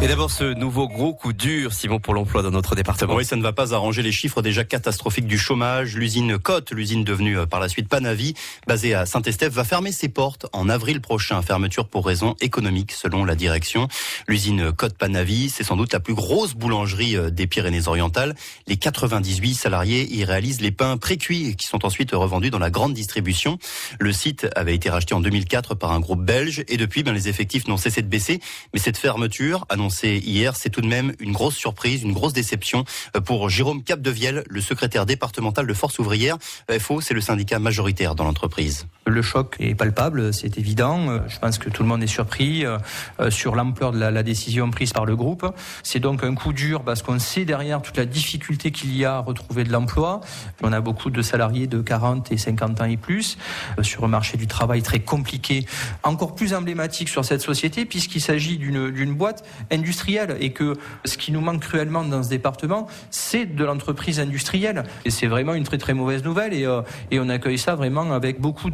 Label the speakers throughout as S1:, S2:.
S1: Et d'abord, ce nouveau gros coup dur, Simon, pour l'emploi dans notre département.
S2: Oui, ça ne va pas arranger les chiffres déjà catastrophiques du chômage. L'usine Cotte, l'usine devenue par la suite Panavi, basée à Saint-Estèphe, va fermer ses portes en avril prochain. Fermeture pour raisons économiques, selon la direction. L'usine Cotte Panavi, c'est sans doute la plus grosse boulangerie des Pyrénées-Orientales. Les 98 salariés y réalisent les pains pré-cuits qui sont ensuite revendus dans la grande distribution. Le site avait été racheté en 2004 par un groupe belge et depuis, les effectifs n'ont cessé de baisser. Mais cette fermeture, annoncée hier, c'est tout de même une grosse surprise, une grosse déception pour Jérôme Capdevielle, le secrétaire départemental de Force ouvrière. FO, c'est le syndicat majoritaire dans l'entreprise.
S3: Le choc est palpable, c'est évident. Je pense que tout le monde est surpris sur l'ampleur de la décision prise par le groupe. C'est donc un coup dur parce qu'on sait derrière toute la difficulté qu'il y a à retrouver de l'emploi. On a beaucoup de salariés de 40 et 50 ans et plus sur un marché du travail très compliqué, encore plus emblématique sur cette société puisqu'il s'agit d'une boîte industrielle et que ce qui nous manque cruellement dans ce département, c'est de l'entreprise industrielle. Et c'est vraiment une très très mauvaise nouvelle et on accueille ça vraiment avec beaucoup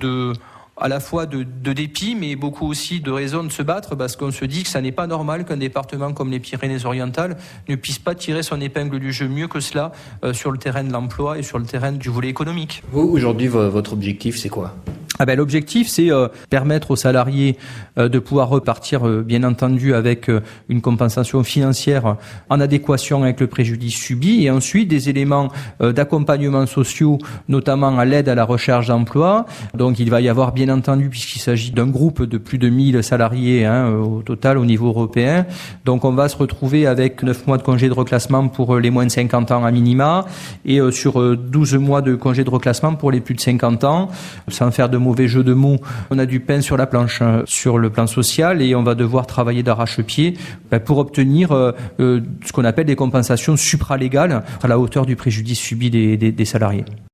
S3: à la fois de dépit, mais beaucoup aussi de raison de se battre parce qu'on se dit que ça n'est pas normal qu'un département comme les Pyrénées-Orientales ne puisse pas tirer son épingle du jeu mieux que cela sur le terrain de l'emploi et sur le terrain du volet économique.
S4: Vous, aujourd'hui, votre objectif, c'est quoi ?
S3: L'objectif, c'est permettre aux salariés de pouvoir repartir, bien entendu, avec une compensation financière en adéquation avec le préjudice subi et ensuite des éléments d'accompagnement sociaux, notamment à l'aide à la recherche d'emploi. Donc, il va y avoir, bien entendu, puisqu'il s'agit d'un groupe de plus de 1000 salariés au total au niveau européen. Donc, on va se retrouver avec 9 mois de congé de reclassement pour les moins de 50 ans à minima et sur 12 mois de congé de reclassement pour les plus de 50 ans, sans faire de mauvais jeu de mots. On a du pain sur la planche sur le plan social et on va devoir travailler d'arrache-pied pour obtenir ce qu'on appelle des compensations supralégales à la hauteur du préjudice subi des salariés.